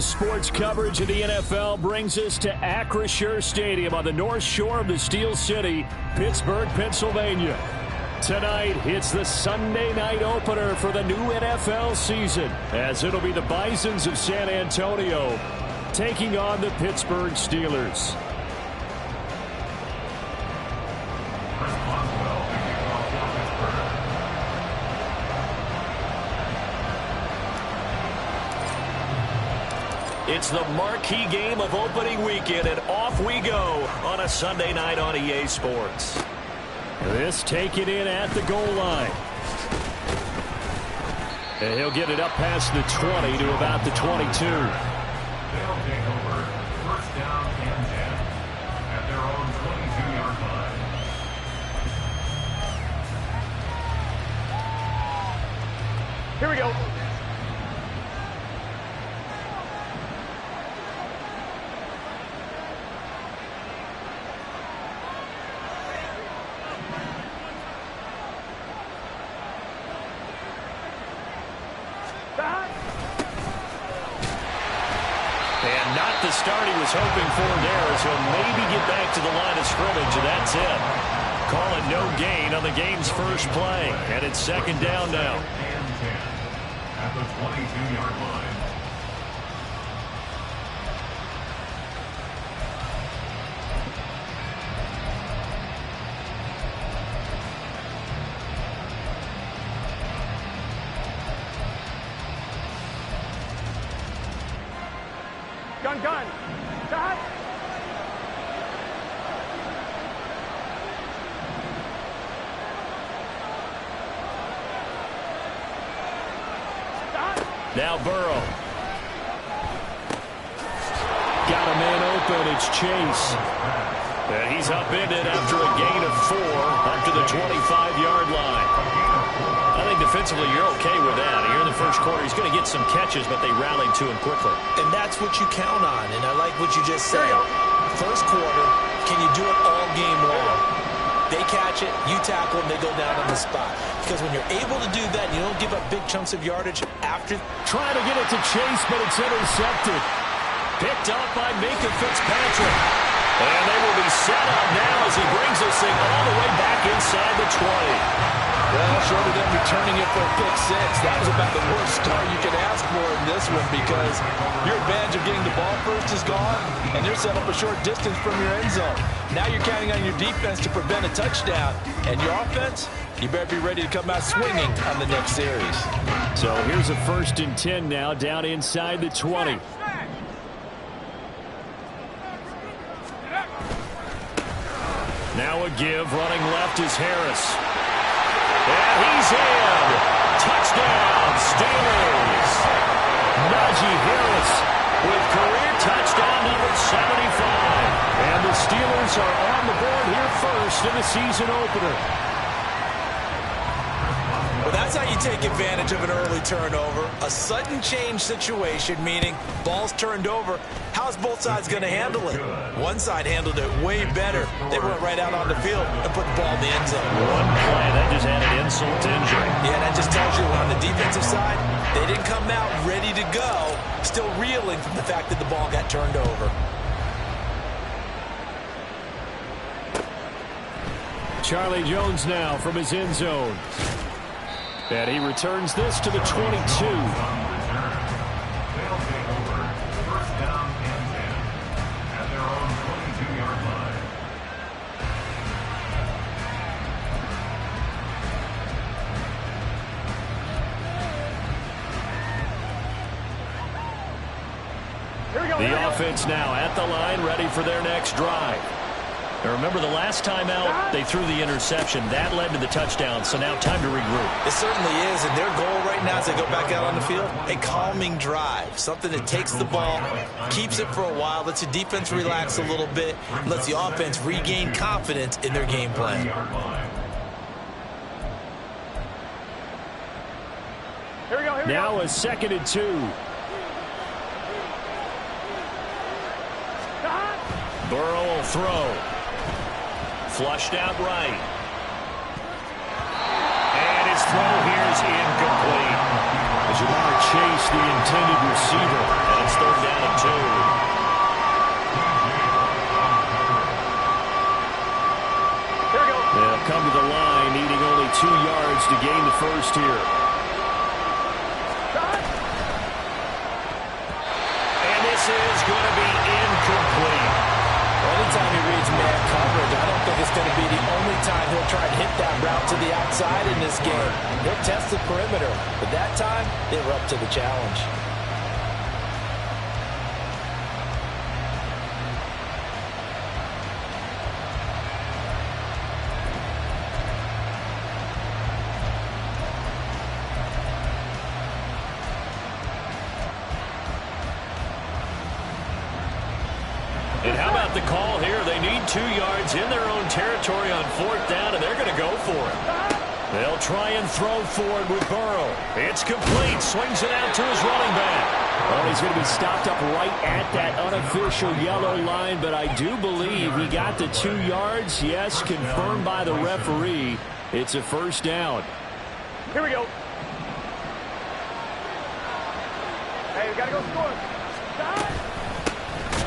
Sports coverage of the NFL brings us to Acrisure Stadium on the north shore of the Steel City, Pittsburgh, Pennsylvania. Tonight, it's the Sunday night opener for the new NFL season, as it'll be the Bisons of San Antonio taking on the Pittsburgh Steelers. It's the marquee game of opening weekend, and off we go on a Sunday night on EA Sports. This taken in at the goal line. And he'll get it up past the 20 to about the 22. They'll take over first down and 10 at their own 22-yard line. Here we go. And not the start he was hoping for there, as he'll maybe get back to the line of scrimmage, and that's it. Call it no gain on the game's first play, and it's second down now. And 10 at the 22-yard line. Gun. Shot. Now Burrow. Got a man open. It's Chase. And he's upended after a gain of 4 up to the 25-yard line. I think defensively you're okay with that. Here in the first quarter, he's going to get some catches, but they rallied to him quickly. And that's what you count on, and I like what you just said. First quarter, can you do it all game long? They catch it, you tackle them, they go down on the spot. Because when you're able to do that, you don't give up big chunks of yardage after. Trying to get it to Chase, but it's intercepted. Picked up by Minkah Fitzpatrick. And they will be set up now as he brings this thing all the way back inside the 20. Well, short of them returning it for a pick six, that was about the worst start you could ask for in this one, because your advantage of getting the ball first is gone, and you're set up a short distance from your end zone. Now you're counting on your defense to prevent a touchdown, and your offense, you better be ready to come out swinging on the next series. So here's a 1st and 10 now, down inside the 20. Now a give, running left is Harris. And he's in. Touchdown, Steelers. Najee Harris with career touchdown number 75. And the Steelers are on the board here first in the season opener. Well, that's how you take advantage of an early turnover. A sudden change situation, meaning ball's turned over. How's both sides going to handle it? One side handled it way better. They went right out on the field and put the ball in the end zone. One play, that just added insult to injury. Yeah, that just tells you on the defensive side, they didn't come out ready to go, still reeling from the fact that the ball got turned over. Charlie Jones now from his end zone. And he returns this to the 22. They'll take over first down and 10 at their own 22-yard line. The offense now at the line, ready for their next drive. Now remember, the last time out, they threw the interception. That led to the touchdown, so now time to regroup. It certainly is, and their goal right now as they go back out on the field, a calming drive. Something that takes the ball, keeps it for a while, lets the defense relax a little bit, lets the offense regain confidence in their game plan. Here we go. Now a 2nd and 2. Burrow will throw. Flushed out right. And his throw here is incomplete. As Ja'Marr Chase, the intended receiver, and it's 3rd down and 2. They'll come to the line, needing only 2 yards to gain the first here. And this is going to be incomplete. Anytime he reads man coverage, I don't think it's going to be the only time he'll try to hit that route to the outside in this game. He'll test the perimeter, but that time, they were up to the challenge. And how about the call here? They need 2 yards in their own territory on 4th down, and they're going to go for it. They'll try and throw forward with Burrow. It's complete. Swings it out to his running back. Oh, he's going to be stopped up right at that unofficial yellow line, but I do believe he got the 2 yards. Yes, confirmed by the referee. It's a 1st down. Here we go. Hey, we got to go score.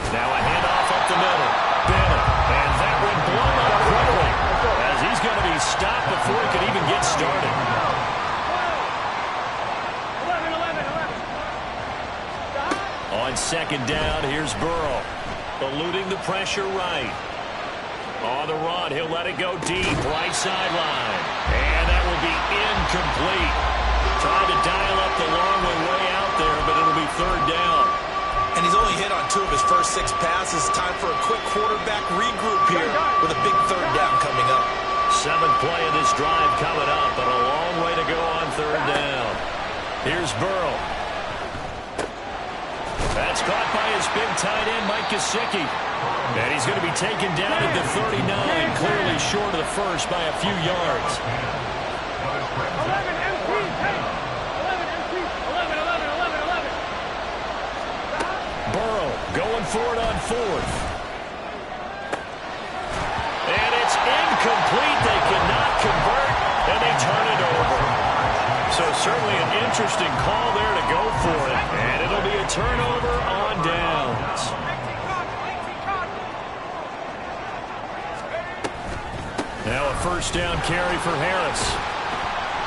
Now a handoff up the middle. Bennett. And that one blown up quickly as he's going to be stopped before he could even get started. 11. On 2nd down, here's Burrow. Eluding the pressure right. On the run, he'll let it go deep. Right sideline. And that will be incomplete. Tried to dial up the long way out there, but it'll be 3rd down. And he's only hit on 2 of his first 6 passes. Time for a quick quarterback regroup here with a big 3rd down coming up. 7th play of this drive coming up, but a long way to go on 3rd down. Here's Burrow. That's caught by his big tight end, Mike Gesicki. And he's going to be taken down at the 39, clearly short of the first by a few yards. 11 MP, hey! 11 MP, 11. Burrow going for it on 4th. And it's incomplete. They cannot convert, and they turn it over. So certainly an interesting call there to go for it. And it'll be a turnover on downs. Now a 1st down carry for Harris.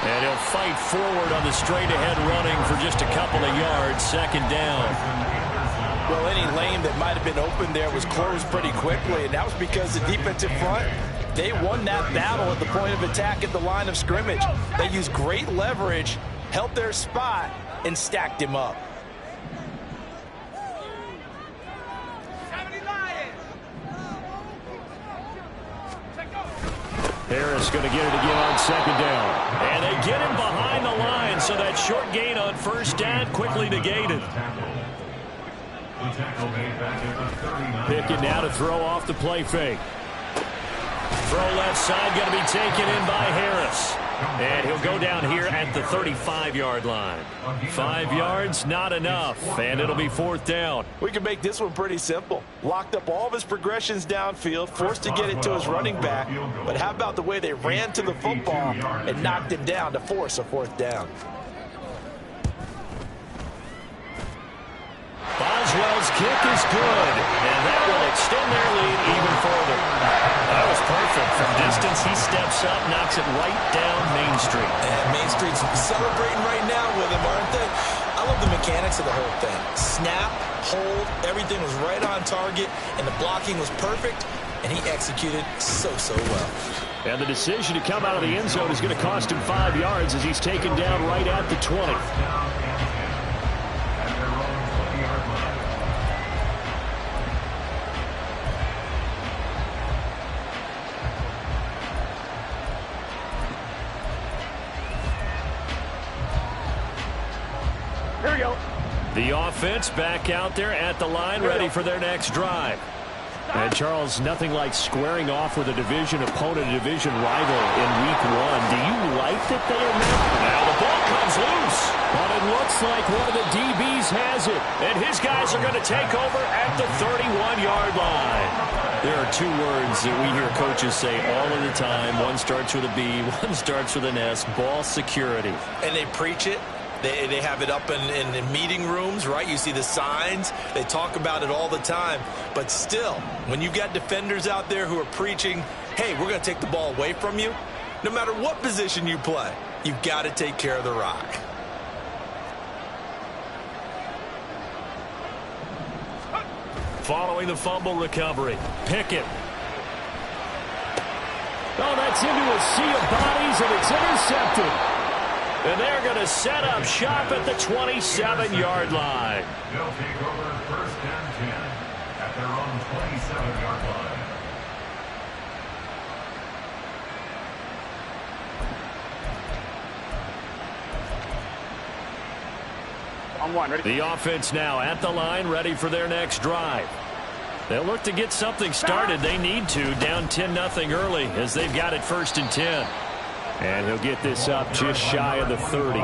And he'll fight forward on the straight-ahead running for just a couple of yards. 2nd down. Well, any lane that might have been open there was closed pretty quickly, and that was because the defensive front, they won that battle at the point of attack at the line of scrimmage. They used great leverage, held their spot, and stacked him up. Harris going to get it again on 2nd down. And they get him behind the line, so that short gain on 1st down quickly negated. Pickett now to throw off the play fake. Throw left side, going to be taken in by Harris. And he'll go down here at the 35-yard line. 5 yards, not enough, and it'll be 4th down. We can make this one pretty simple. Locked up all of his progressions downfield, forced to get it to his running back. But how about the way they ran to the football and knocked him down to force a 4th down? Boswell's kick is good, and that will extend their lead even further. That was perfect. From distance, he steps up, knocks it right down Main Street. And Main Street's celebrating right now with him, aren't they? I love the mechanics of the whole thing. Snap, hold, everything was right on target, and the blocking was perfect, and he executed so well. And the decision to come out of the end zone is going to cost him 5 yards as he's taken down right at the 20. Here we go. The offense back out there at the line, ready for their next drive. And, Charles, nothing like squaring off with a division opponent, a division rival in Week 1. Do you like that they are now the ball comes loose, but it looks like one of the DBs has it. And his guys are going to take over at the 31-yard line. There are 2 words that we hear coaches say all of the time. One starts with a B, one starts with an S, ball security. And they preach it, They have it up in meeting rooms, right? You see the signs. They talk about it all the time. But still, when you've got defenders out there who are preaching, hey, we're going to take the ball away from you, no matter what position you play, you've got to take care of the rock. Following the fumble recovery, Pickett. Oh, that's into a sea of bodies, and it's intercepted. And they're going to set up shop at the 27-yard line. They'll take over first and 10 at their own 27-yard line. On one, ready? The offense now at the line, ready for their next drive. They'll look to get something started. They need to, down 10-0 early as they've got it 1st and 10. And he'll get this up just shy of the 30.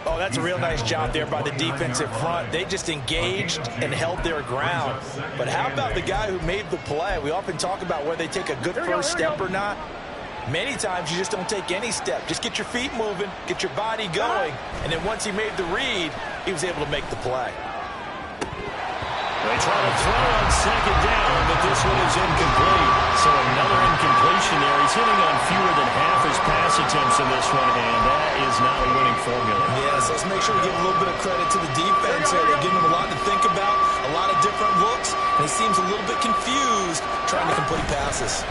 Oh, that's a real nice job there by the defensive front. They just engaged and held their ground. But how about the guy who made the play? We often talk about whether they take a good first step or not. Many times you just don't take any step. Just get your feet moving, get your body going, and then once he made the read, he was able to make the play. They try to throw on 2nd down, but this one is incomplete. So another incompletion there. He's hitting on fewer than half his pass attempts in this one, and that is not a winning formula. Yes, let's make sure we give a little bit of credit to the defense here. They're giving him a lot to think about, a lot of different looks, and he seems a little bit confused trying to complete passes.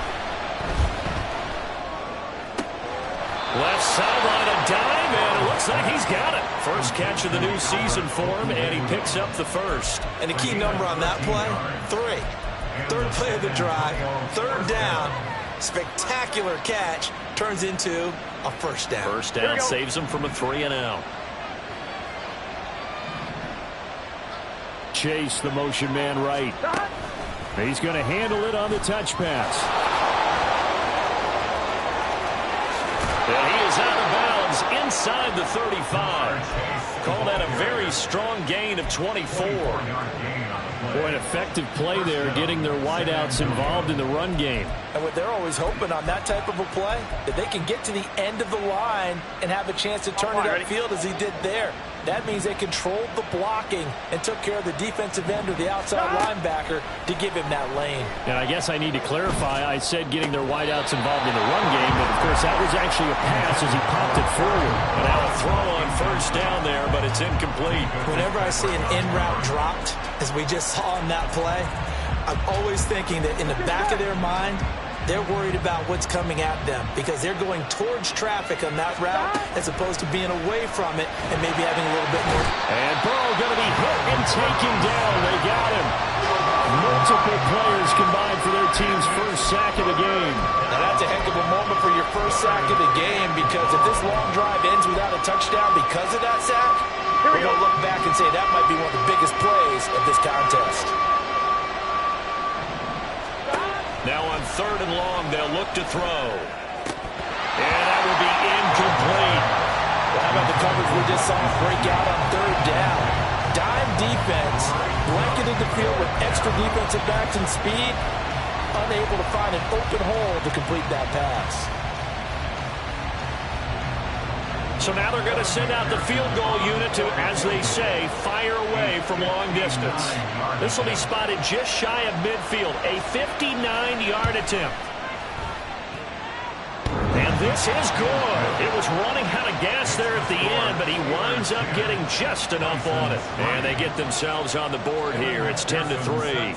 Left sideline, a dive, and it looks like he's got it. First catch of the new season for him, and he picks up the first. And the key number on that play, 3. Third play of the drive, 3rd down, spectacular catch, turns into a first down. First down saves him from a 3-and-out. Chase, the motion man right. He's going to handle it on the touch pass. And he is out of bounds inside the 35. Call that a very strong gain of 24. Boy, an effective play there, getting their wideouts involved in the run game. And what they're always hoping on that type of a play, that they can get to the end of the line and have a chance to turn it upfield as he did there. That means they controlled the blocking and took care of the defensive end or the outside linebacker to give him that lane. And I guess I need to clarify, I said getting their wideouts involved in the run game, but of course that was actually a pass as he popped it forward. And now a throw on first down there, but it's incomplete. Whenever I see an in route dropped, as we just saw on that play, I'm always thinking that in the back of their mind, they're worried about what's coming at them because they're going towards traffic on that route as opposed to being away from it and maybe having a little bit more. And Burrow going to be hit and taken down. They got him. Multiple players combined for their team's first sack of the game. Now that's a heck of a moment for your first sack of the game because if this long drive ends without a touchdown because of that sack, we're going to look back and say that might be one of the biggest plays of this contest. Now on 3rd and long, they'll look to throw. And that will be incomplete. Well, how about the coverage we just saw break out on 3rd down? Dime defense, blanketed the field with extra defensive backs and speed, unable to find an open hole to complete that pass. So now they're going to send out the field goal unit to, as they say, fire away from long distance. This will be spotted just shy of midfield, a 59-yard attempt. And this is good. It was running out of gas there at the end, but he winds up getting just enough on it. And they get themselves on the board here. It's 10-3.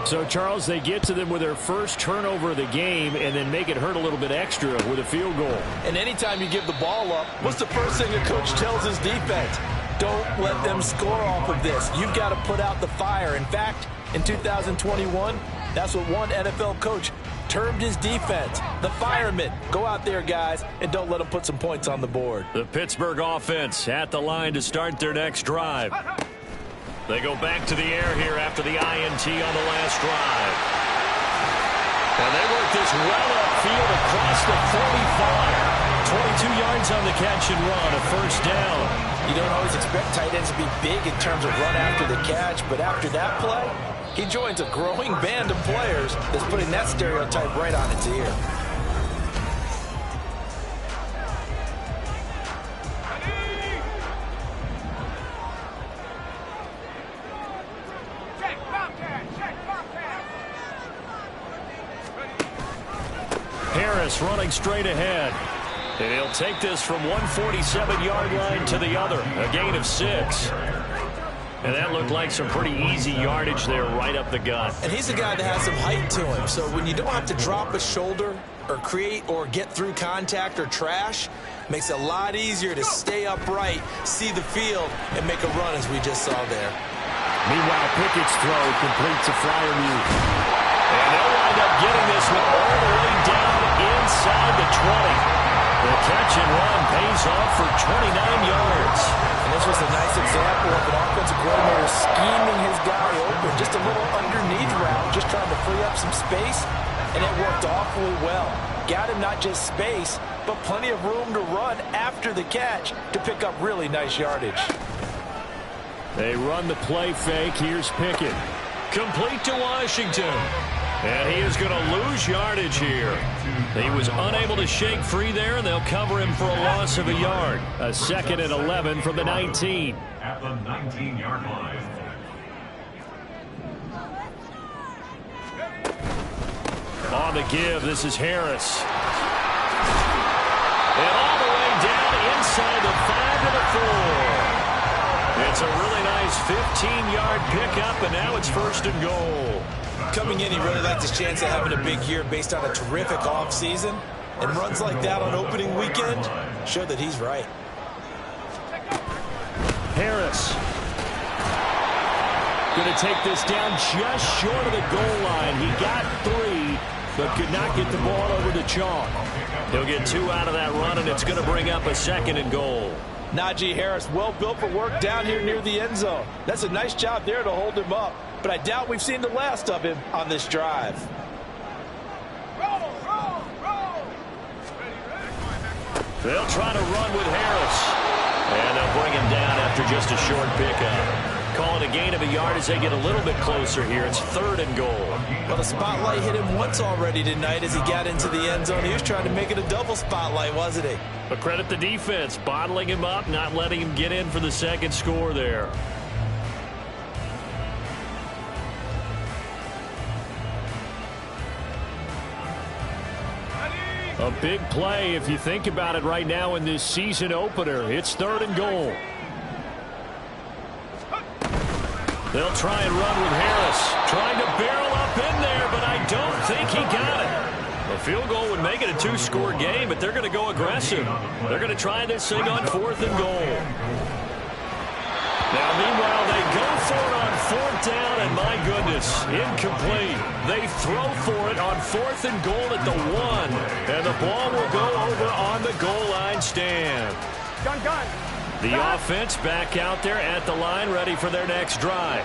So, Charles, they get to them with their first turnover of the game and then make it hurt a little bit extra with a field goal. And anytime you give the ball up, what's the first thing a coach tells his defense? Don't let them score off of this. You've got to put out the fire. In fact, in 2021, that's what one NFL coach termed his defense, the firemen. Go out there, guys, and don't let them put some points on the board. The Pittsburgh offense at the line to start their next drive. They go back to the air here after the INT on the last drive. And they work this well upfield across the 45. 22 yards on the catch and run, a first down. You don't always expect tight ends to be big in terms of run after the catch, but after that play, he joins a growing band of players that's putting that stereotype right on its ear. Harris running straight ahead. And he'll take this from 147-yard line to the other. A gain of 6. And that looked like some pretty easy yardage there right up the gut. And he's a guy that has some height to him. So when you don't have to drop a shoulder or create or get through contact or trash, makes it a lot easier to stay upright, see the field, and make a run as we just saw there. Meanwhile, Pickett's throw complete to Freiermuth. And they'll wind up getting this one all the way down inside the 20. The catch and run pays off for 29 yards. And this was a nice example of an offensive coordinator scheming his guy open. Just a little underneath route, just trying to free up some space, and it worked awfully well. Got him not just space, but plenty of room to run after the catch to pick up really nice yardage. They run the play fake. Here's Pickett. Complete to Washington. And he is going to lose yardage here. He was unable to shake free there, and they'll cover him for a loss of a yard. A 2nd and 11 from the 19. At the 19-yard line. On the give, this is Harris. And all the way down inside the 5 to the 4. It's a really nice 15-yard pickup, and now it's 1st and goal. Coming in, he really liked his chance of having a big year based on a terrific offseason. And runs like that on opening weekend show that he's right. Harris. Going to take this down just short of the goal line. He got 3, but could not get the ball over the chalk. He'll get 2 out of that run, and it's going to bring up a 2nd and goal. Najee Harris, well built for work down here near the end zone. That's a nice job there to hold him up. But I doubt we've seen the last of him on this drive. They'll try to run with Harris. And they'll bring him down after just a short pickup. Calling a gain of a yard as they get a little bit closer here. It's 3rd and goal. Well, the spotlight hit him once already tonight as he got into the end zone. He was trying to make it a double spotlight, wasn't he? But credit the defense, bottling him up, not letting him get in for the 2nd score there. A big play if you think about it right now in this season opener. It's 3rd and goal. They'll try and run with Harris. Trying to barrel up in there, but I don't think he got it. A field goal would make it a 2-score game, but they're going to go aggressive. They're going to try this thing on 4th and goal. Now, meanwhile, they go for it on 4th down, and my goodness, incomplete. They throw for it on 4th and goal at the 1, and the ball will go over on the goal line stand. Gun. The offense back out there at the line, ready for their next drive.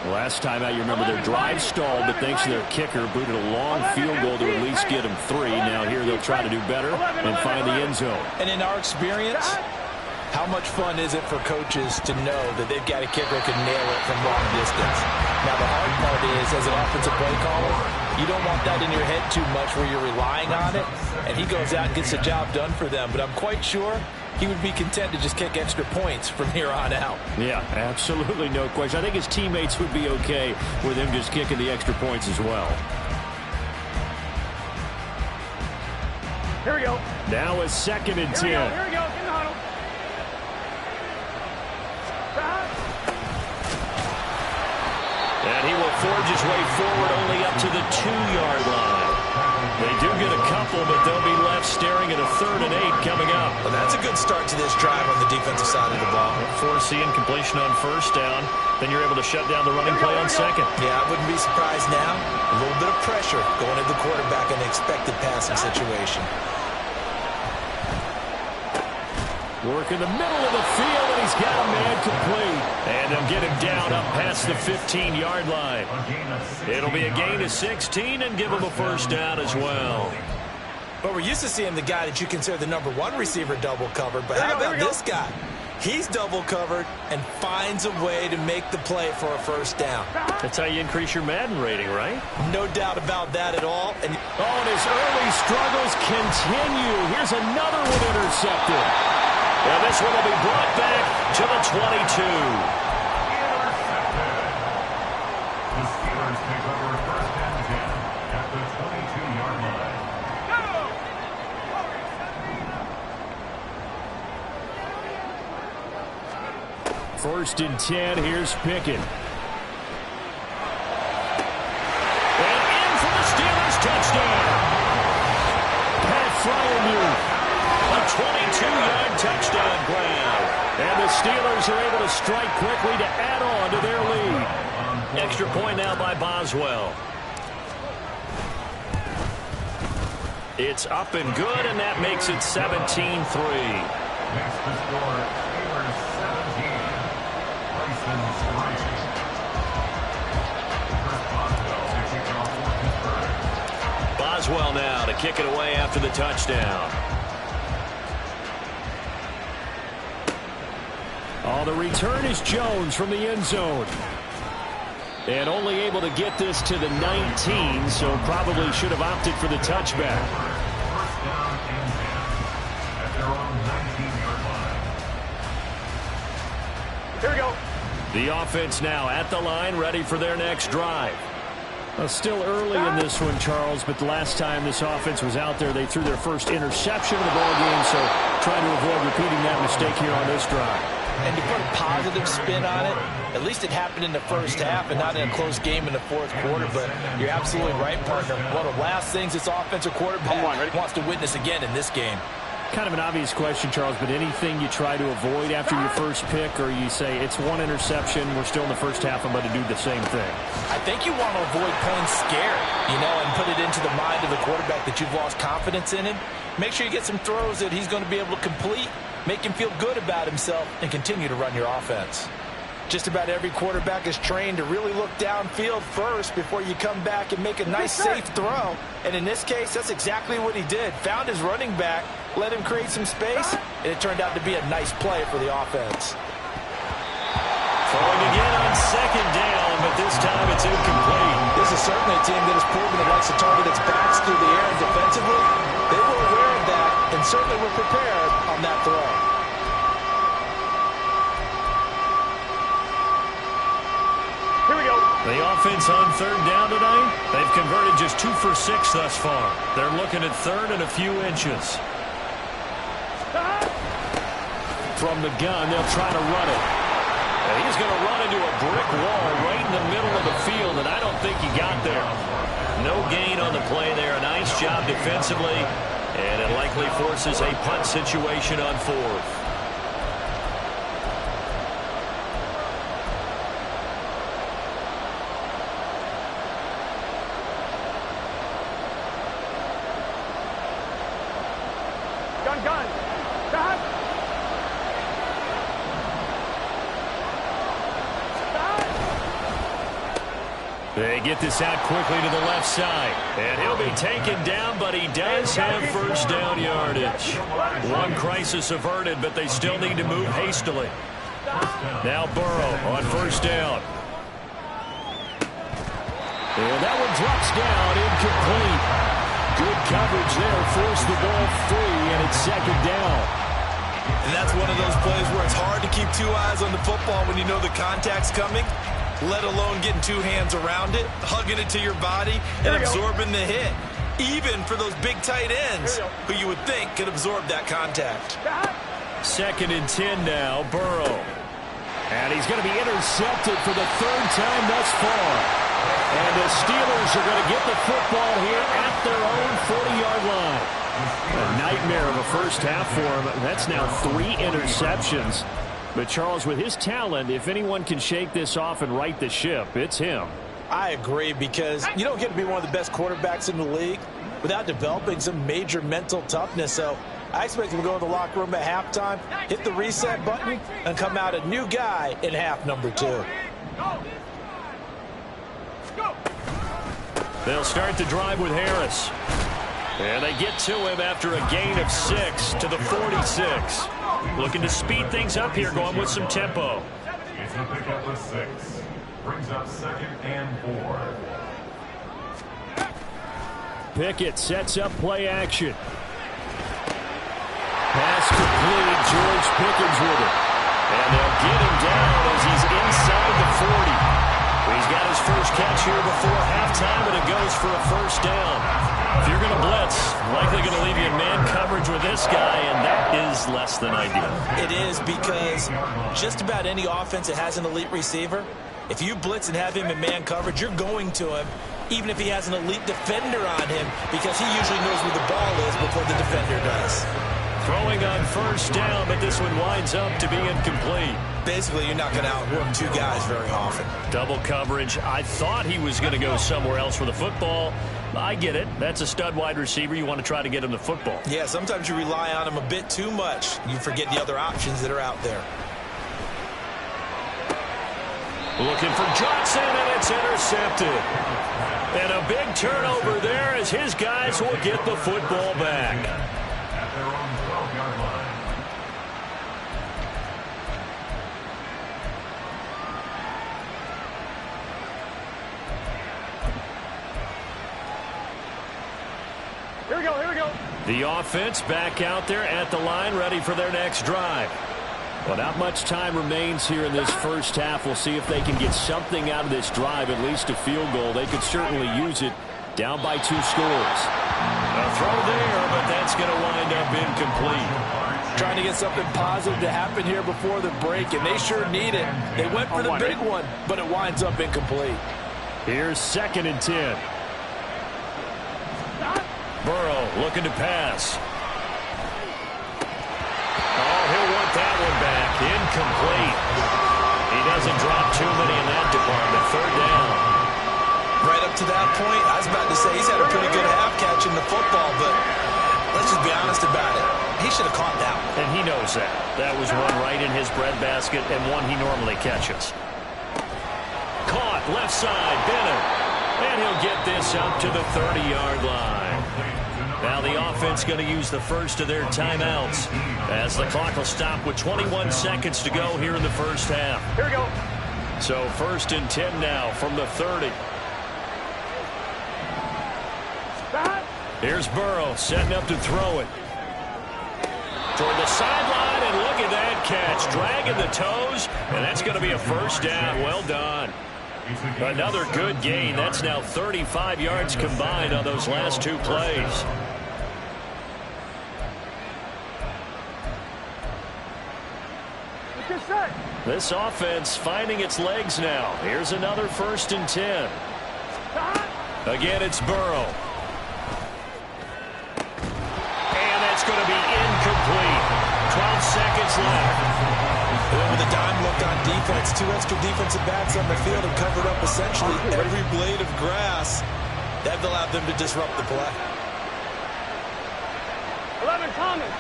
Last time out, you remember their drive stalled, but thanks to their kicker, booted a long field goal to at least get them 3. Now here they'll try to do better and find the end zone. And in our experience, how much fun is it for coaches to know that they've got a kicker who can nail it from long distance? Now, the hard part is, as an offensive play caller, you don't want that in your head too much where you're relying on it, and he goes out and gets the job done for them. But I'm quite sure he would be content to just kick extra points from here on out. Yeah, absolutely no question. I think his teammates would be okay with him just kicking the extra points as well. Here we go. Now a 2nd and 10. Here we go. In the huddle. And he will forge his way forward only up to the 2-yard line. They do get a couple, but they'll be left staring at a 3rd and 8 coming up. Well, that's a good start to this drive on the defensive side of the ball. Forcing completion on 1st down. Then you're able to shut down the running play on 2nd. Yeah, I wouldn't be surprised now. A little bit of pressure going at the quarterback in an expected passing situation. Work in the middle of the field, and he's got a man complete. And they'll get him down up past the 15-yard line. It'll be a gain of 16 and give him a 1st down as well. But we're used to seeing the guy that you consider the #1 receiver double covered. But how about this guy? He's double covered and finds a way to make the play for a 1st down. That's how you increase your Madden rating, right? No doubt about that at all. And his early struggles continue. Here's another one intercepted. And this one will be brought back to the 22. The Steelers take over 1st and 10 at the 22-yard line. First and 10, here's Pickett. And in for the Steelers touchdown. Pat Freiermuth, a 22-yard touchdown grab. And the Steelers are able to strike quickly to add on to their lead. Extra point now by Boswell. It's up and good, and that makes it 17-3. Next to score, Steelers 17. Bryson Scratchy. Chris Boswell to kick it off for Pittsburgh. Boswell now to kick it away after the touchdown. Oh, the return is Jones from the end zone. And only able to get this to the 19, so probably should have opted for the touchback. First down and 10 at their own 19-yard line. Here we go. The offense now at the line, ready for their next drive. Still early in this one, Charles, but the last time this offense was out there, they threw their first interception of the ball game, so trying to avoid repeating that mistake here on this drive. And to put a positive spin on it, at least it happened in the first half and not in a close game in the fourth quarter. But you're absolutely right, partner. One of the last things this offensive quarterback wants to witness again in this game. Kind of an obvious question, Charles, but anything you try to avoid after your first pick, or you say it's one interception, we're still in the first half, I'm going to do the same thing? I think you want to avoid playing scared, and put it into the mind of the quarterback that you've lost confidence in him. Make sure you get some throws that he's going to be able to complete, make him feel good about himself, and continue to run your offense. Just about every quarterback is trained to really look downfield first before you come back and make a nice, safe throw. And in this case, that's exactly what he did. Found his running back, let him create some space, and it turned out to be a nice play for the offense. Throwing again on second down, but this time it's incomplete. This is certainly a team that has proven it likes to target its backs through the air and defensively. They were aware of that and certainly were prepared on that throw. Here we go. The offense on third down tonight, they've converted just 2 for 6 thus far. They're looking at third and a few inches. From the gun, they'll try to run it. And he's going to run into a brick wall right in the middle of the field, and I don't think he got there. No gain on the play there. A nice job defensively, and it likely forces a punt situation on fourth. Gun. They get this out quickly to the left side. And he'll be taken down, but he does have first down yardage. One crisis averted, but they still need to move hastily. Now Burrow on first down. And that one drops down, incomplete. Good coverage there, forced the ball free, and it's second down. And that's one of those plays where it's hard to keep 2 eyes on the football when you know the contact's coming, let alone getting 2 hands around it, hugging it to your body, and absorbing the hit. Even for those big tight ends who you would think could absorb that contact. Second and 10 now, Burrow. And he's going to be intercepted for the third time thus far. And the Steelers are going to get the football here at their own 40-yard line. A nightmare of a first half for him. That's now 3 interceptions. But Charles, with his talent, if anyone can shake this off and right the ship, it's him. I agree, because you don't get to be one of the best quarterbacks in the league without developing some major mental toughness. So I expect him to go to the locker room at halftime, hit the reset button, and come out a new guy in half number 2. They'll start the drive with Harris. And they get to him after a gain of 6 to the 46. Looking to speed things up here, going with some tempo. It's a pickup of 6. Brings up second and 4. Pickett sets up play action. Pass complete. George Pickens with it. And they'll get him down as he's inside the 40. He's got his first catch here before halftime, and it goes for a first down. If you're going to blitz, likely going to leave you in man coverage with this guy, and that is less than ideal. It is, because just about any offense that has an elite receiver, if you blitz and have him in man coverage, you're going to him, even if he has an elite defender on him, because he usually knows where the ball is before the defender does. Throwing on first down, but this one winds up to be incomplete. Basically, you're not going to outwork two guys very often. Double coverage. I thought he was going to go somewhere else for the football. I get it. That's a stud wide receiver. You want to try to get him the football. Yeah, sometimes you rely on him a bit too much. You forget the other options that are out there. Looking for Johnson, and it's intercepted. And a big turnover there as his guys will get the football back. At their own 12-yard line. Here we go, here we go. The offense back out there at the line, ready for their next drive. Well, not much time remains here in this first half. We'll see if they can get something out of this drive, at least a field goal. They could certainly use it, down by 2 scores. A throw there, but that's going to wind up incomplete. Trying to get something positive to happen here before the break, and they sure need it. They went for the big one, but it winds up incomplete. Here's 2nd and 10. Burrow looking to pass. Oh, he'll want that one back. Incomplete. He doesn't drop too many in that department. 3rd down. Right up to that point, I was about to say he's had a pretty good half catching the football, but let's just be honest about it. He should have caught that one. And he knows that. That was one right in his breadbasket and one he normally catches. Caught, left side, Bennett. And he'll get this up to the 30-yard line. Now the offense going to use the first of their timeouts as the clock will stop with 21 seconds to go here in the first half. Here we go. So 1st and 10 now from the 30. Here's Burrow setting up to throw it. Toward the sideline, and look at that catch. Dragging the toes, and that's going to be a first down. Well done. Another good gain. That's now 35 yards combined on those last 2 plays. This offense finding its legs now. Here's another 1st and 10. Again, it's Burrow. And that's going to be incomplete. 12 seconds left. With the dime look on defense, 2 extra defensive backs on the field and covered up essentially every blade of grass. That allowed them to disrupt the play. 11 Thomas.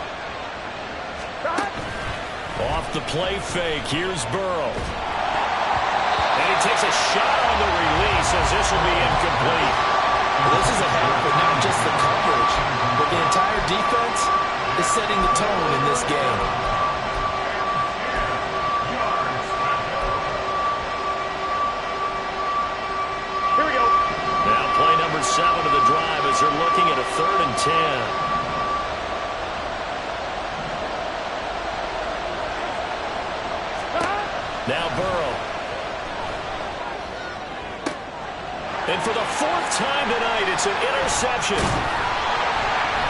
Off the play fake, here's Burrow. And he takes a shot on the release as this will be incomplete. This is a half, but not just the coverage, but the entire defense is setting the tone in this game. Here we go. Now play number 7 of the drive as they're looking at a 3rd and 10. Now Burrow. And for the 4th time tonight, it's an interception.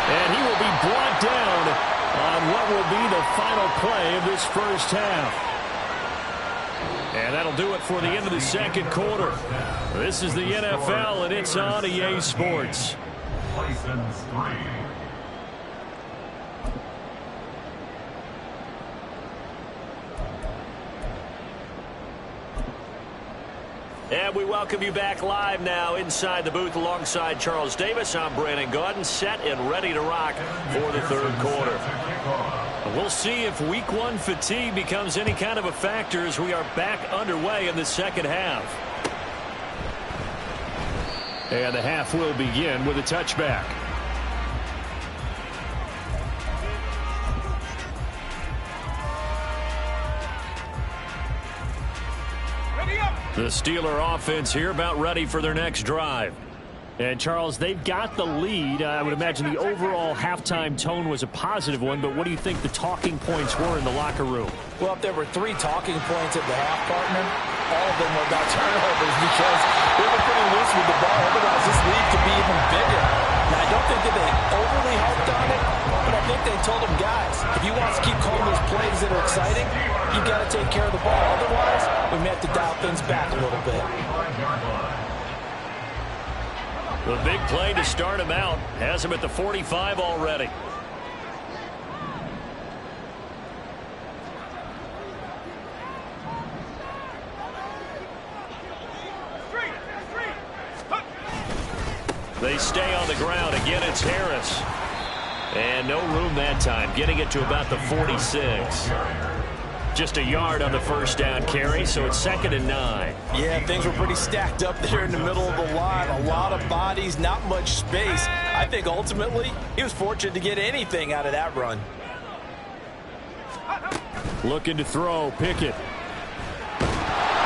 And he will be brought down on what will be the final play of this first half. And that'll do it for the end of the 2nd quarter. This is the NFL, and it's on EA Sports. License 3. And we welcome you back live now inside the booth alongside Charles Davis. I'm Brandon Gaudin, set and ready to rock for the 3rd quarter. We'll see if Week 1 fatigue becomes any kind of a factor as we are back underway in the 2nd half. And the half will begin with a touchback. The Steeler offense here about ready for their next drive. And, Charles, they've got the lead. I would imagine the overall halftime tone was a positive one, but what do you think the talking points were in the locker room? Well, if there were 3 talking points at the half, partner, all of them were about turnovers because they were pretty loose with the ball. Otherwise, this lead could be even bigger. Now, I don't think they told him, guys, if you want to keep calling those plays that are exciting, you got to take care of the ball. Otherwise, we may have to dial things back a little bit. The big play to start him out has him at the 45 already. They stay on the ground. Again, it's Harris. And no room that time, getting it to about the 46. Just a yard on the first down carry, so it's 2nd and 9. Yeah, things were pretty stacked up there in the middle of the line. A lot of bodies, not much space. I think ultimately he was fortunate to get anything out of that run. Looking to throw, Pickett.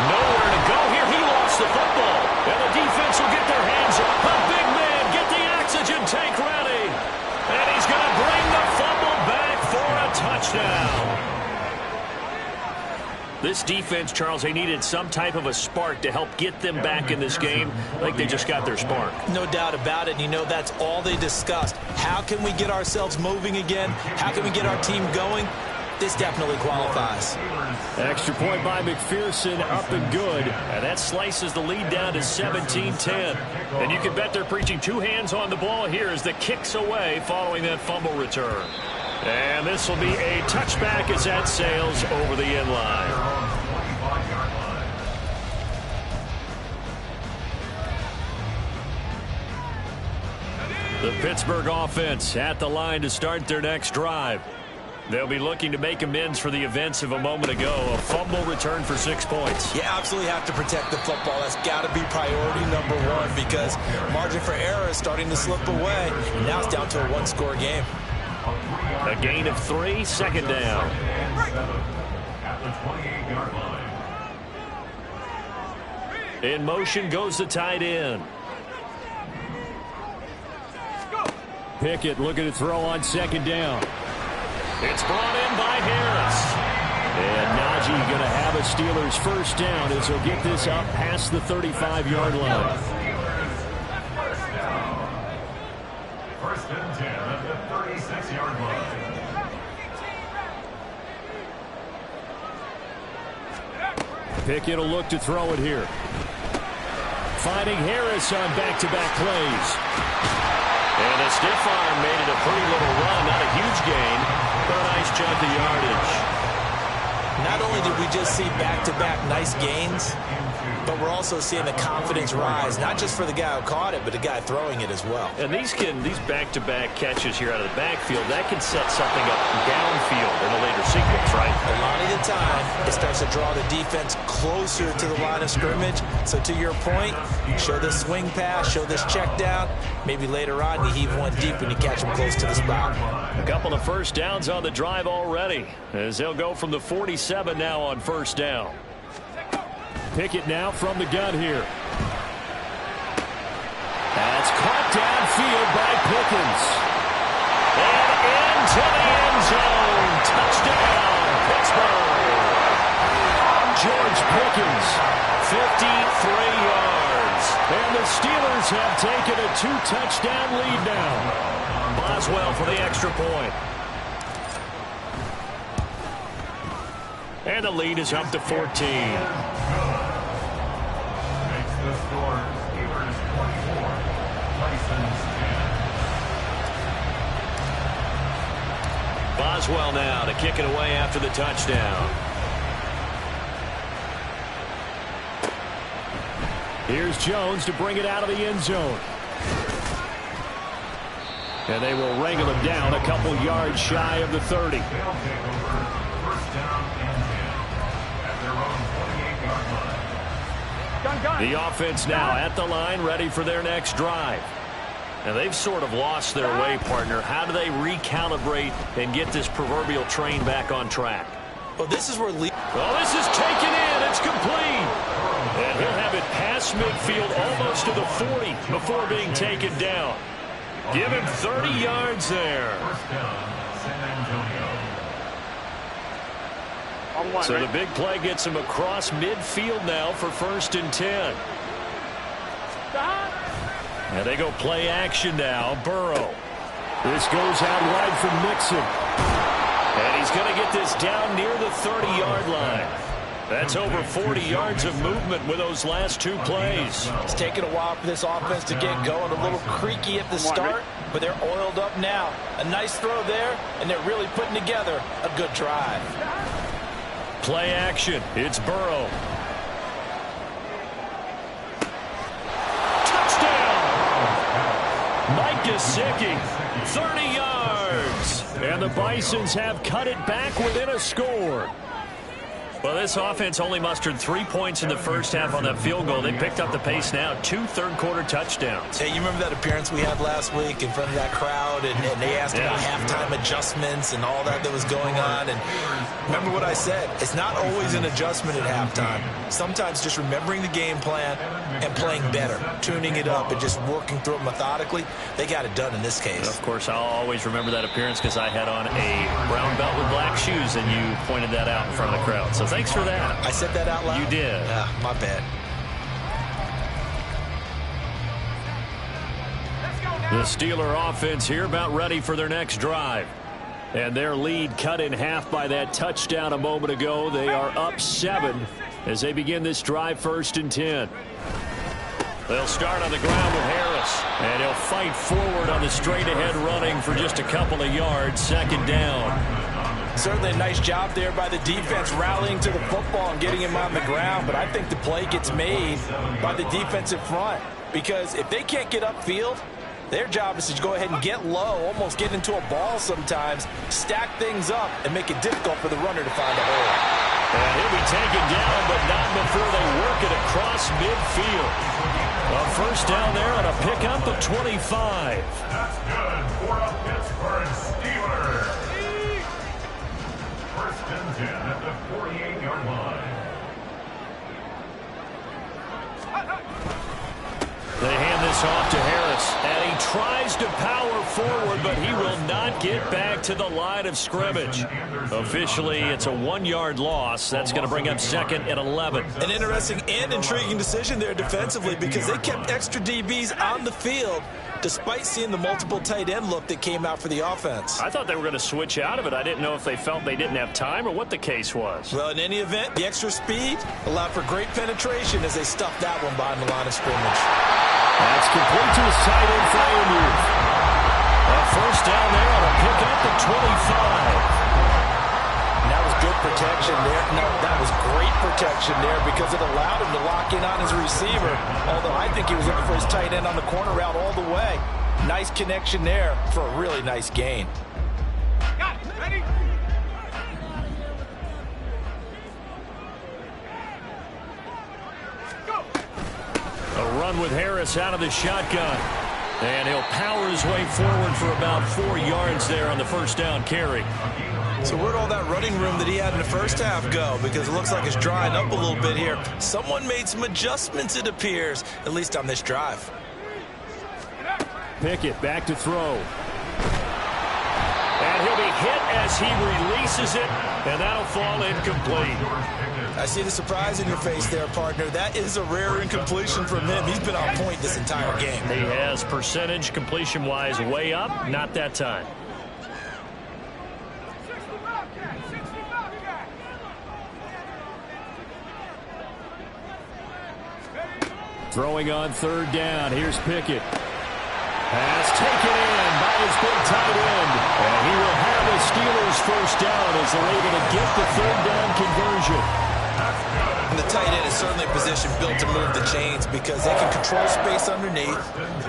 Nowhere to go here. He lost the football. And the defense will get their hands up. A big man, get the oxygen tank ready. And he's going to bring the fumble back for a touchdown. This defense, Charles, they needed some type of a spark to help get them back in this game. Like they just got their spark. No doubt about it. And you know, that's all they discussed. How can we get ourselves moving again? How can we get our team going? This definitely qualifies. Extra point by McPherson, up and good. And that slices the lead down to 17-10. And you can bet they're preaching two hands on the ball here as the kick's away following that fumble return. And this will be a touchback as that sails over the end line. The Pittsburgh offense at the line to start their next drive. They'll be looking to make amends for the events of a moment ago. A fumble return for 6 points. You absolutely have to protect the football. That's got to be priority number one because margin for error is starting to slip away. And now it's down to a one-score game. A gain of 3, 2nd down. At the 28-yard line. In motion goes the tight end. Pickett looking to throw on 2nd down. It's brought in by Harris. And Najee going to have a Steelers first down as he'll get this up past the 35-yard line. First and 10 at the 36-yard line. Pickett will look to throw it here. Finding Harris on back-to-back plays. And a stiff arm made it a pretty little run. Not a huge gain, but a nice chunk of yardage. Not only did we just see back-to-back nice gains, but we're also seeing the confidence rise, not just for the guy who caught it, but the guy throwing it as well. And these back-to-back catches here out of the backfield, that can set something up downfield in a later sequence, right? A lot of the time, it starts to draw the defense closer to the line of scrimmage. So to your point, show this swing pass, show this check down. Maybe later on, you heave one deep and you catch them close to the spot. A couple of first downs on the drive already, as they'll go from the 47 now on first down. Pickett now from the gun here. That's caught downfield by Pickens. And into the end zone. Touchdown, Pittsburgh. George Pickens, 53 yards. And the Steelers have taken a 2-touchdown lead now. Boswell for the extra point. And the lead is up to 14. Makes the score Steelers 24, Tyson's 10. Boswell now to kick it away after the touchdown. Here's Jones to bring it out of the end zone. And they will wrangle him down a couple yards shy of the 30. They'll take over first down and 10 at their own 28-yard line. The offense now at the line, ready for their next drive. And they've sort of lost their way, partner. How do they recalibrate and get this proverbial train back on track? Well, this is where Well, this is taken in. It's complete. And he'll have it past midfield almost to the 40 before being taken down. Give him 30 yards there. First down, San Antonio. So the big play gets him across midfield now for first and 10. And they go play action now. Burrow. This goes out wide from Mixon. And he's going to get this down near the 30-yard line. That's over 40 yards of movement with those last two plays. It's taken a while for this offense to get going. A little creaky at the start, but they're oiled up now. A nice throw there, and they're really putting together a good drive. Play action. It's Burrow. Touchdown! Mike Gesicki, 30 yards. And the Bisons have cut it back within a score. Well, this offense only mustered 3 points in the first half on that field goal. They picked up the pace now. 2 third-quarter touchdowns. Hey, you remember that appearance we had last week in front of that crowd, and they asked about halftime adjustments and all that was going on. And remember what I said? It's not always an adjustment at halftime. Sometimes just remembering the game plan and playing better, tuning it up and just working through it methodically. They got it done in this case. Of course, I'll always remember that appearance because I had on a brown belt with black shoes, and you pointed that out in front of the crowd. So thanks for that. I said that out loud? You did. My bad. The Steeler offense here about ready for their next drive. And their lead cut in half by that touchdown a moment ago. They are up 7 as they begin this drive 1st and 10. They'll start on the ground with Harris. And he'll fight forward on the straight-ahead running for just a couple of yards. 2nd down. Certainly a nice job there by the defense rallying to the football and getting him on the ground. But I think the play gets made by the defensive front. Because if they can't get upfield, their job is to go ahead and get low, almost get into a ball sometimes, stack things up, and make it difficult for the runner to find a hole. And he'll be taken down, but not before they work it across midfield. A first down there on a pickup of 25. That's good for a Pittsburgh Steelers. 1st and 10 at the 48-yard line. They hand this off to Harris, and he tries to power forward, but he will not get back to the line of scrimmage. Officially, it's a 1-yard loss. That's going to bring up 2nd and 11. An interesting and intriguing decision there defensively because they kept extra DBs on the field despite seeing the multiple tight end look that came out for the offense. I thought they were going to switch out of it. I didn't know if they felt they didn't have time or what the case was. Well, in any event, the extra speed allowed for great penetration as they stuffed that one behind the line of scrimmage. That's complete to his tight end, Freiermuth. A first down there on a pickup at 25. That was good protection there. No, that was great protection there because it allowed him to lock in on his receiver. Although I think he was looking for his tight end on the corner route all the way. Nice connection there for a really nice gain. Got it. Ready? A run with Harris out of the shotgun. And he'll power his way forward for about 4 yards there on the first down carry. So where'd all that running room that he had in the first half go? Because it looks like it's drying up a little bit here. Someone made some adjustments, it appears, at least on this drive. Pickett back to throw. And he'll be hit as he releases it, and that'll fall incomplete. I see the surprise in your face there, partner. That is a rare incompletion from him. He's been on point this entire game. He has percentage completion-wise way up, not that time. Throwing on 3rd down. Here's Pickett. Pass taken in by his big tight end. And he will have the Steelers first down as they're able to get the 3rd down conversion. And the tight end is certainly a position built to move the chains because they can control space underneath.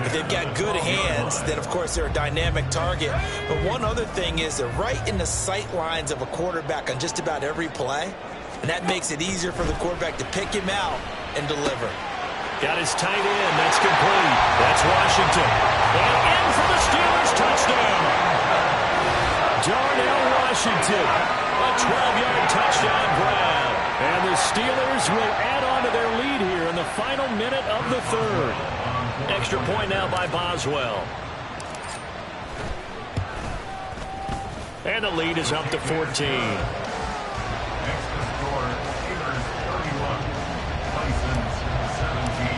If they've got good hands, then of course they're a dynamic target. But one other thing is they're right in the sight lines of a quarterback on just about every play. And that makes it easier for the quarterback to pick him out and deliver. Got his tight end. That's complete. That's Washington. And in for the Steelers touchdown. Darnell Washington. A 12-yard touchdown grab. And the Steelers will add on to their lead here in the final minute of the 3rd. Extra point now by Boswell. And the lead is up to 14. Extra score, Steelers 31, Bisons 17.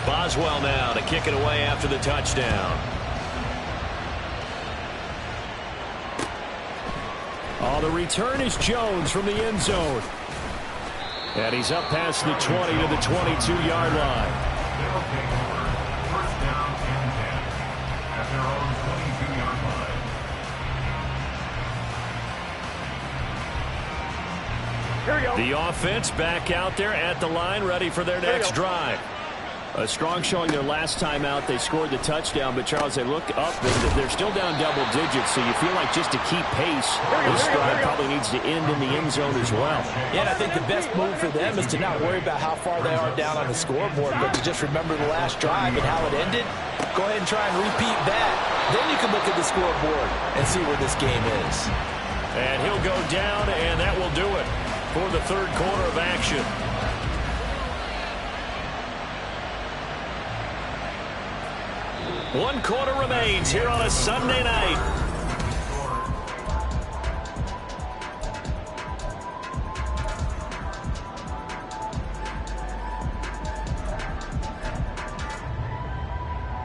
Boswell now to kick it away after the touchdown. Oh, the return is Jones from the end zone. And he's up past the 20 to the 22-yard line. They'll take over. First down and 10 at their own 22-yard line. Here we go. The offense back out there at the line, ready for their next drive. A strong showing their last time out. They scored the touchdown, but, Charles, they look up, and they're still down double digits, so you feel like just to keep pace, this drive probably needs to end in the end zone as well. Yeah, and I think the best move for them is to not worry about how far they are down on the scoreboard, but to just remember the last drive and how it ended. Go ahead and try and repeat that. Then you can look at the scoreboard and see where this game is. And he'll go down, and that will do it for the third quarter of action. One quarter remains here on a Sunday night.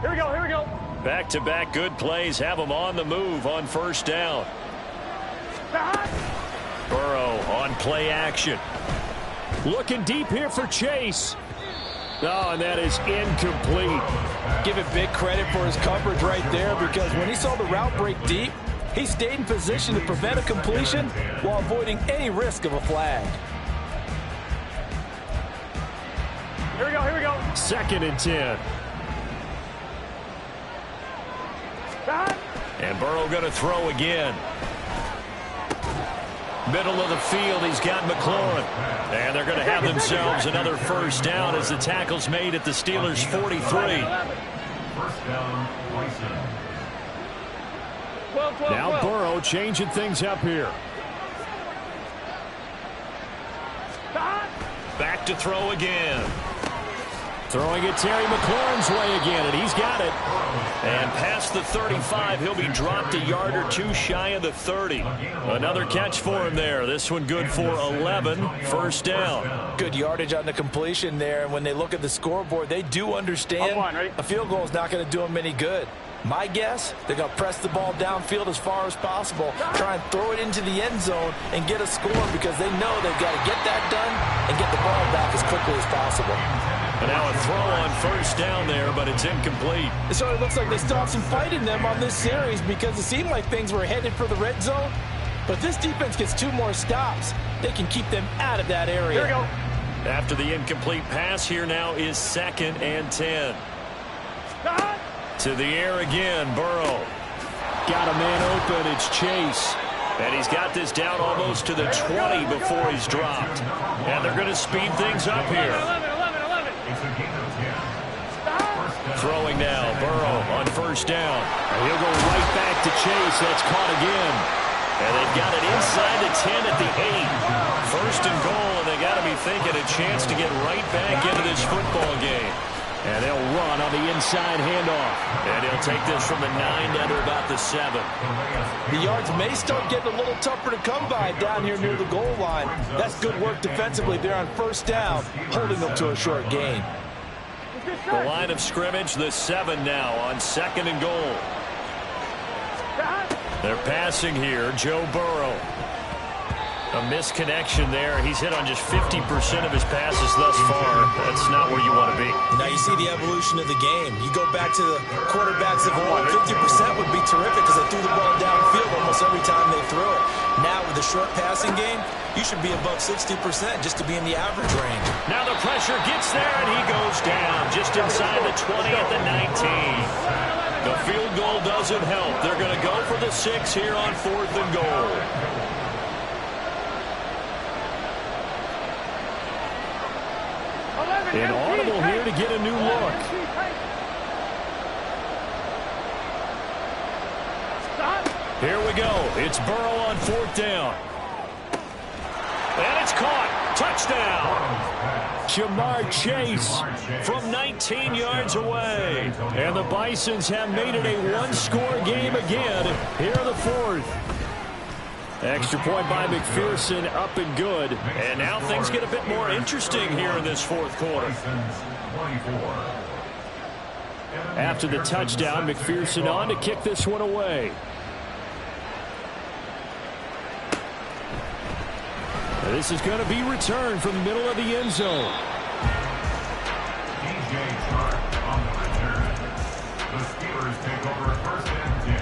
Here we go, here we go. Back-to-back good plays have them on the move on first down. Burrow on play action. Looking deep here for Chase. Oh, and that is incomplete. Give it big credit for his coverage right there, because when he saw the route break deep, he stayed in position to prevent a completion while avoiding any risk of a flag. Here we go, here we go. 2nd and 10. And Burrow going to throw again. Middle of the field, he's got McLaurin. And they're going to have themselves another first down as the tackle's made at the Steelers' 43. First down, Bryson. Now Burrow changing things up here. Back to throw again. Throwing it Terry McLaurin's way again, and he's got it. And past the 35, he'll be dropped a yard or two shy of the 30. Another catch for him there. This one good for 11. First down. Good yardage on the completion there, and when they look at the scoreboard, they do understand a field goal is not going to do them any good. My guess, they're going to press the ball downfield as far as possible, try and throw it into the end zone and get a score, because they know they've got to get that done and get the ball back as quickly as possible. And now a throw on first down there, but it's incomplete. So it looks like they still have some fight in them on this series, because it seemed like things were headed for the red zone. But this defense gets 2 more stops. They can keep them out of that area. Here we go. After the incomplete pass, here now is 2nd and 10. To the air again, Burrow. Got a man open, it's Chase. And he's got this down almost to the 20 before he's dropped. And they're going to speed things up here. 11. It's a gain of 10. Throwing now, Burrow on first down. And he'll go right back to Chase. That's caught again. And they've got it inside the 10 at the 8. First and goal, and they got to be thinking a chance to get right back into this football game. And they'll run on the inside handoff. And he'll take this from the 9 down to about the 7. The yards may start getting a little tougher to come by down here near the goal line. That's good work defensively there on first down, holding them to a short gain. The line of scrimmage, the 7 now on 2nd and goal. They're passing here, Joe Burrow. A misconnection there. He's hit on just 50% of his passes thus far. That's not where you want to be. Now you see the evolution of the game. You go back to the quarterbacks of old, 50% would be terrific because they threw the ball downfield almost every time they threw it. Now with the short passing game, you should be above 60% just to be in the average range. Now the pressure gets there, and he goes down just inside the 20 at the 19. The field goal doesn't help. They're going to go for the 6 here on 4th and goal. An audible here to get a new look. Here we go. It's Burrow on 4th down. And it's caught. Touchdown. Jamar Chase from 19 yards away. And the Bisons have made it a one-score game again here in the 4th. Extra point by McPherson, up and good. And now things get a bit more interesting here in this 4th quarter. After the touchdown, McPherson on to kick this one away. This is going to be returned from the middle of the end zone. DJ Chark on the return. The Steelers take over 1st and 10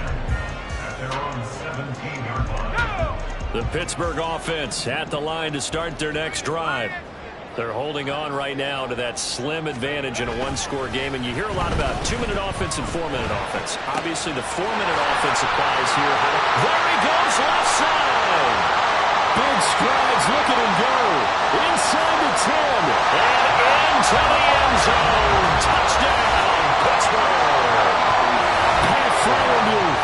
at their own 17-yard line. The Pittsburgh offense at the line to start their next drive. They're holding on right now to that slim advantage in a one-score game, and you hear a lot about 2-minute offense and 4-minute offense. Obviously, the 4-minute offense applies here. There he goes, left side. Big strides, look at him go. Inside the 10, and into the end zone. Touchdown, Pittsburgh. Pat Freiermuth.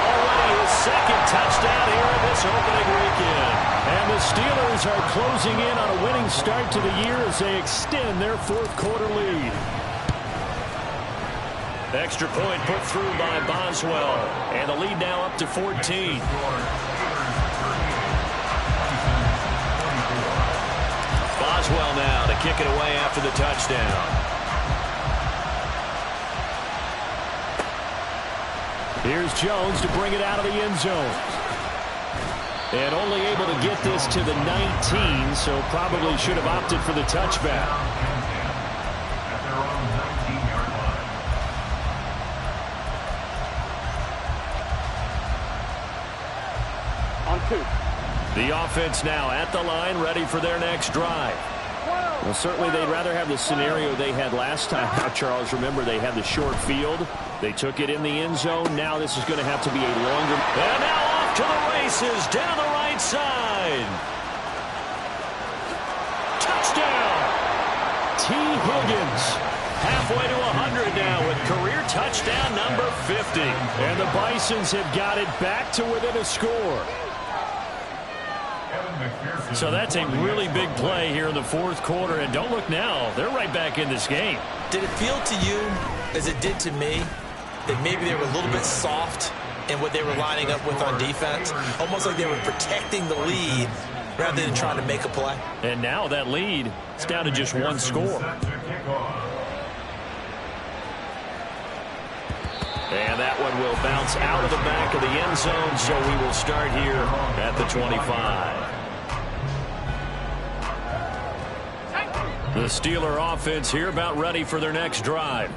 Already his second touchdown here in this opening weekend. And the Steelers are closing in on a winning start to the year as they extend their fourth-quarter lead. Extra point put through by Boswell. And the lead now up to 14. Boswell now to kick it away after the touchdown. Here's Jones to bring it out of the end zone. And only able to get this to the 19, so probably should have opted for the touchback. At their own 19-yard line. On 2. The offense now at the line, ready for their next drive. Well, certainly they'd rather have the scenario they had last time. Now, Charles, remember, they had the short field. They took it in the end zone. Now this is going to have to be a longer. And now off to the races down the right side. Touchdown. T. Higgins. Halfway to 100 now with career touchdown number 50. And the Bisons have got it back to within a score. So that's a really big play here in the fourth quarter. And don't look now. They're right back in this game. Did it feel to you, as it did to me, that maybe they were a little bit soft in what they were lining up with on defense? Almost like they were protecting the lead rather than trying to make a play. And now that lead is down to just one score. And that one will bounce out of the back of the end zone, so we will start here at the 25. The Steeler offense here about ready for their next drive.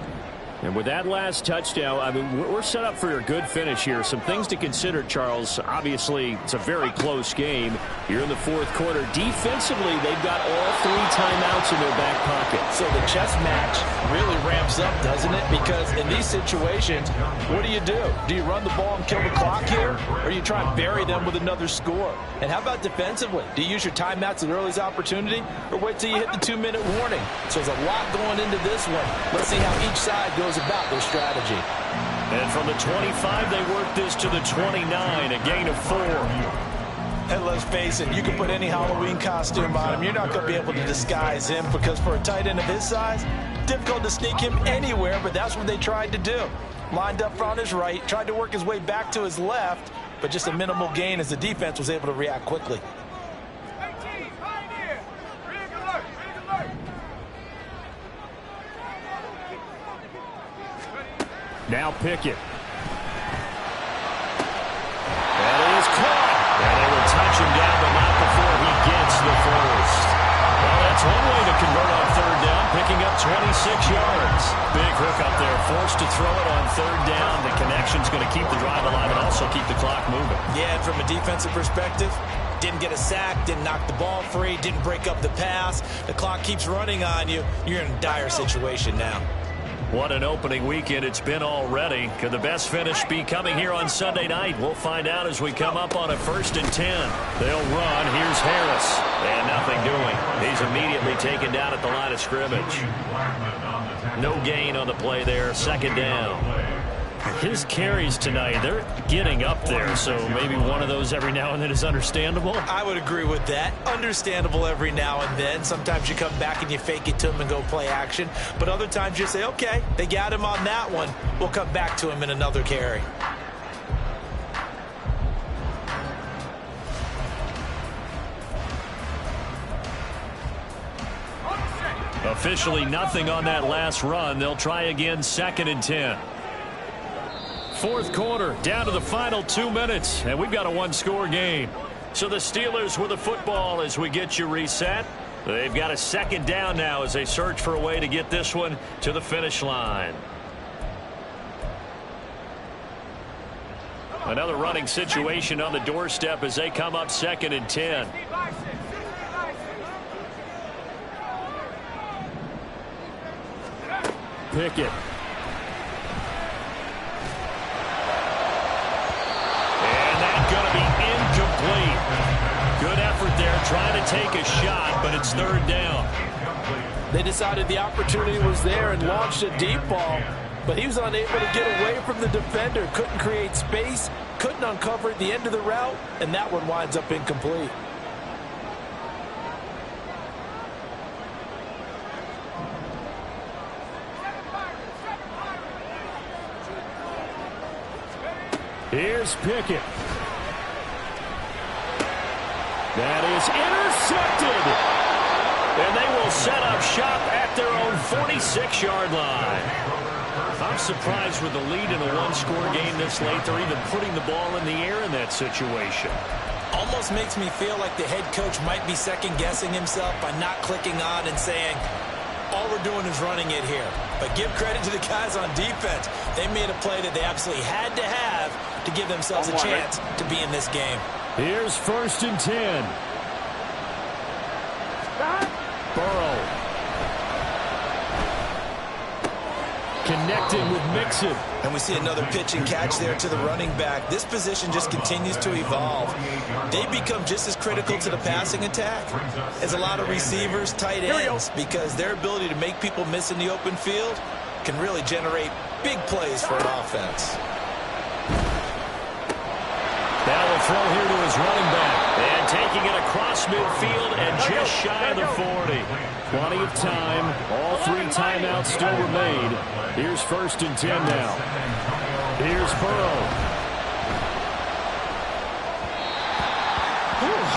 And with that last touchdown, I mean, we're set up for a good finish here. Some things to consider, Charles. Obviously, it's a very close game. Here in the fourth quarter, defensively, they've got all 3 timeouts in their back pocket. So the chess match really ramps up, doesn't it? Because in these situations, what do? Do you run the ball and kill the clock here? Or you try and bury them with another score? And how about defensively? Do you use your timeouts at earliest opportunity? Or wait till you hit the 2-minute warning? So there's a lot going into this one. Let's see how each side goes about their strategy. And from the 25, they work this to the 29, a gain of 4. And let's face it, you can put any Halloween costume on him. You're not going to be able to disguise him because for a tight end of his size, difficult to sneak him anywhere, but that's what they tried to do. Lined up on his right, tried to work his way back to his left, but just a minimal gain as the defense was able to react quickly. Now Pickett. That is caught. And they will touch him down, but not before he gets the first. Well, that's one way to convert on third down, picking up 26 yards. Big hook up there, forced to throw it on third down. The connection's going to keep the drive alive and also keep the clock moving. Yeah, and from a defensive perspective, didn't get a sack, didn't knock the ball free, didn't break up the pass. The clock keeps running on you. You're in a dire situation now. What an opening weekend it's been already. Could the best finish be coming here on Sunday night? We'll find out as we come up on a 1st and 10. They'll run. Here's Harris. And nothing doing. He's immediately taken down at the line of scrimmage. No gain on the play there. 2nd down. His carries tonight, they're getting up there, so maybe one of those every now and then is understandable. I would agree with that. Understandable every now and then. Sometimes you come back and you fake it to him and go play action. But other times you say, okay, they got him on that one. We'll come back to him in another carry. Officially nothing on that last run. They'll try again 2nd and 10. Fourth quarter, down to the final 2 minutes, and we've got a one-score game. So the Steelers with the football as we get you reset. They've got a second down now as they search for a way to get this one to the finish line. Another running situation on the doorstep as they come up 2nd and 10. Pickett. And that's going to be incomplete. Good effort there trying to take a shot, but it's 3rd down. They decided the opportunity was there and launched a deep ball, but he was unable to get away from the defender. Couldn't create space, couldn't uncover the end of the route, and that one winds up incomplete. Here's Pickett. That is intercepted. And they will set up shop at their own 46-yard line. I'm surprised with the lead in a one-score game this late, they're even putting the ball in the air in that situation. Almost makes me feel like the head coach might be second-guessing himself by not clicking on and saying, all we're doing is running it here. But give credit to the guys on defense. They made a play that they absolutely had to have to give themselves a chance to be in this game. Here's 1st and 10. Burrow. Connected with Mixon. And we see another pitch and catch there to the running back. This position just continues to evolve. They become just as critical to the passing attack as a lot of receivers, tight ends, because their ability to make people miss in the open field can really generate big plays for an offense. Now a throw here to his running back. And taking it across midfield and just shy of the 40. Plenty of time. All 3 timeouts still remain. Here's 1st and 10 now. Here's Burrow.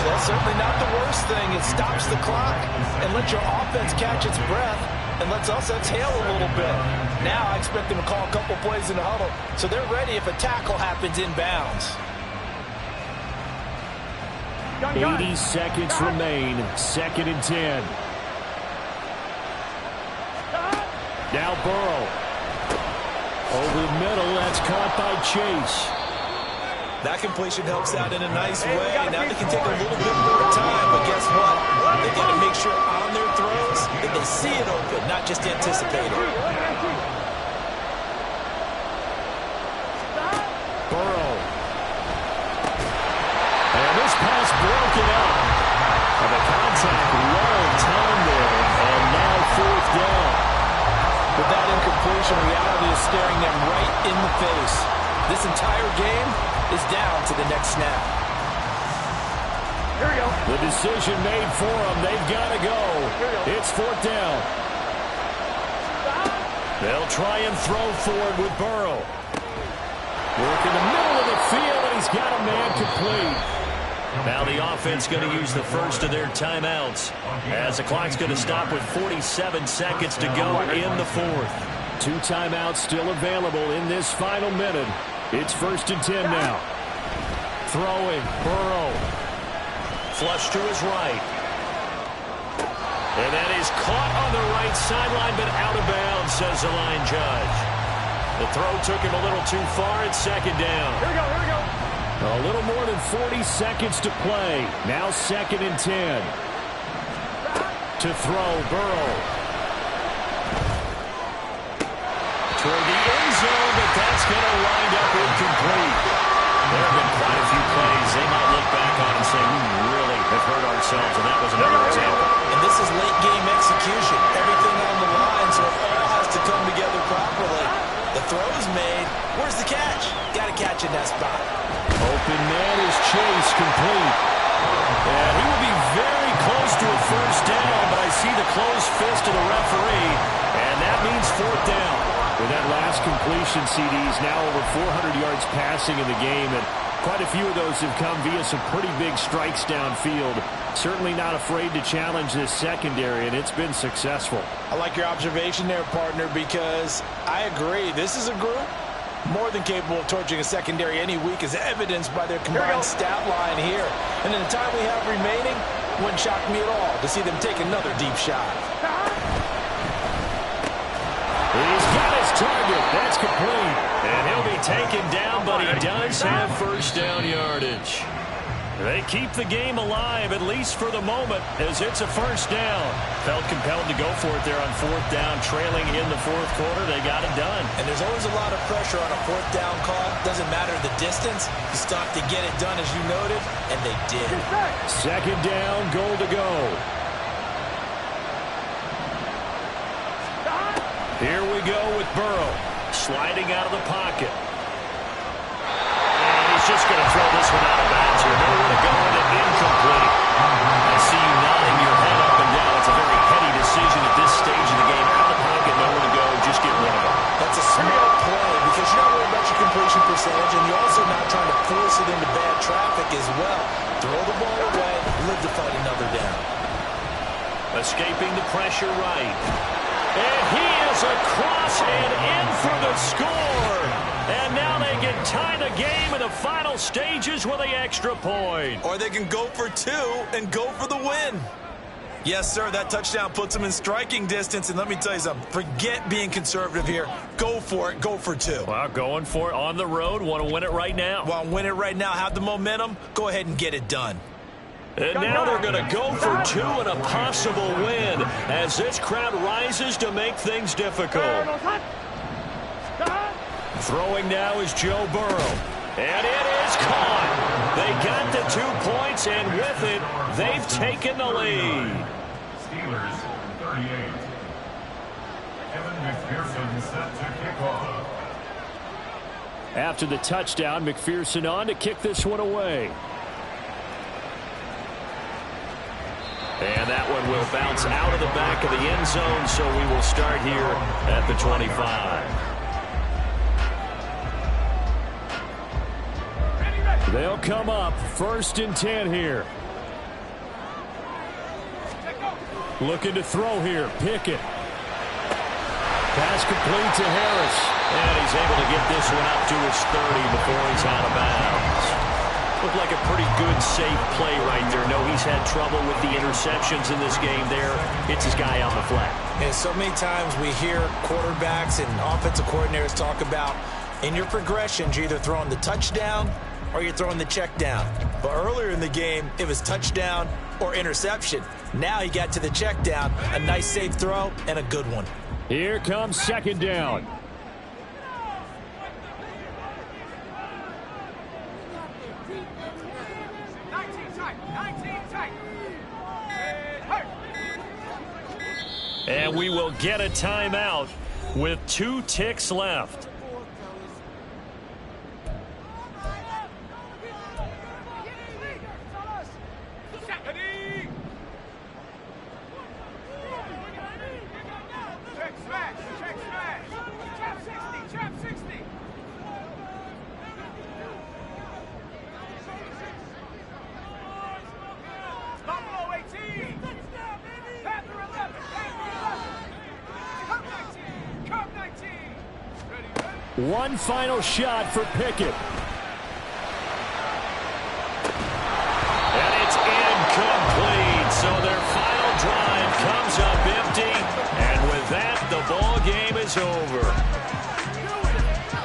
That's certainly not the worst thing. It stops the clock and lets your offense catch its breath and lets us exhale a little bit. Now I expect them to call a couple plays in the huddle so they're ready if a tackle happens inbounds. 80 seconds remain. 2nd and 10. Now Burrow. Over the middle, that's caught by Chase. That completion helps out in a nice way. Now they can take a little bit more time, but guess what? They got to make sure on their throws that they see it open, not just anticipate it. Burrow. And this pass broken up. And the contact long time there, and now 4th down. With that incompletion, reality is staring them right in the face. This entire game is down to the next snap. Here we go. The decision made for them. They've got to go. It's 4th down. They'll try and throw forward with Burrow. Work in the middle of the field, and he's got a man complete. Now the offense going to use the first of their timeouts as the clock's going to stop with 47 seconds to go in the 4th. 2 timeouts still available in this final minute. It's 1st and 10 now. Throwing, Burrow. Flush to his right. And that is caught on the right sideline, but out of bounds, says the line judge. The throw took him a little too far. It's 2nd down. Here we go, here we go. A little more than 40 seconds to play. Now 2nd and 10. To throw, Burrow. Toward the end zone, but that's going to wind up incomplete. There have been quite a few plays they might look back on and say, we really have hurt ourselves, and that was another example. And this is late-game execution. Everything on the line, so it all has to come together properly. The throw is made. Where's the catch? Got to catch in that spot. Open man is Chase, complete. And he will be very close to a 1st down, but I see the closed fist of the referee, and that means 4th down. With that last completion, CD's now over 400 yards passing in the game, and quite a few of those have come via some pretty big strikes downfield. Certainly not afraid to challenge this secondary, and it's been successful. I like your observation there, partner, because I agree. This is a group More than capable of torching a secondary any week, as evidenced by their combined stat line here. And in the time we have remaining, wouldn't shock me at all to see them take another deep shot. He's got his target. That's complete. And he'll be taken down, but he does have first down yardage. They keep the game alive, at least for the moment, as it's a first down. Felt compelled to go for it there on fourth down, trailing in the fourth quarter. They got it done. And there's always a lot of pressure on a fourth down call. Doesn't matter the distance. You stop to get it done, as you noted, and they did. Second down, goal to go. Here we go with Burrow, sliding out of the pocket. And he's just going to throw this one out of bounds here. Nowhere to go, and it incomplete. I see you nodding your head up and down. It's a very heady decision at this stage of the game. Out of the pocket, nowhere to go. Just get rid of it. That's a smart play because you're not worried about your completion percentage, and you're also not trying to force it into bad traffic as well. Throw the ball away, live to fight another down. Escaping the pressure right. And he is across and in for the score. And now they can tie the game in the final stages with the extra point. Or they can go for two and go for the win. Yes, sir, that touchdown puts them in striking distance. And let me tell you something, forget being conservative here. Go for it, go for two. Well, going for it on the road. Want to win it right now. Want to win it right now, have the momentum, go ahead and get it done. And now they're going to go for two and a possible win as this crowd rises to make things difficult. Throwing now is Joe Burrow. And it is caught. They got the 2 points, and with it, they've taken the lead. Steelers 38. Kevin McPherson set to kick off. After the touchdown, McPherson on to kick this one away. And that one will bounce out of the back of the end zone, so we will start here at the 25. They'll come up 1st and 10 here. Looking to throw here. Pickett. Pass complete to Harris. And he's able to get this one up to his 30 before he's out of bounds. Looked like a pretty good, safe play right there. No, he's had trouble with the interceptions in this game there. It's his guy on the flat. And so many times we hear quarterbacks and offensive coordinators talk about in your progressions, you're either throwing the touchdown or you're throwing the check down. But earlier in the game, it was touchdown or interception. Now he got to the check down, a nice safe throw, and a good one. Here comes 2nd down. And we will get a timeout with 2 ticks left. One final shot for Pickett. And it's incomplete. So their final drive comes up empty. And with that, the ball game is over.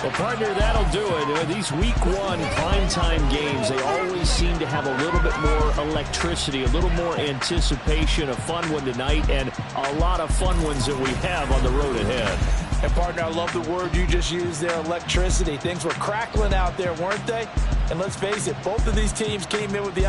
Well, partner, that'll do it. These Week 1 primetime games, they always seem to have a little bit more electricity, a little more anticipation. A fun one tonight, and a lot of fun ones that we have on the road ahead. And, partner, I love the word you just used there, electricity. Things were crackling out there, weren't they? And let's face it, both of these teams came in with the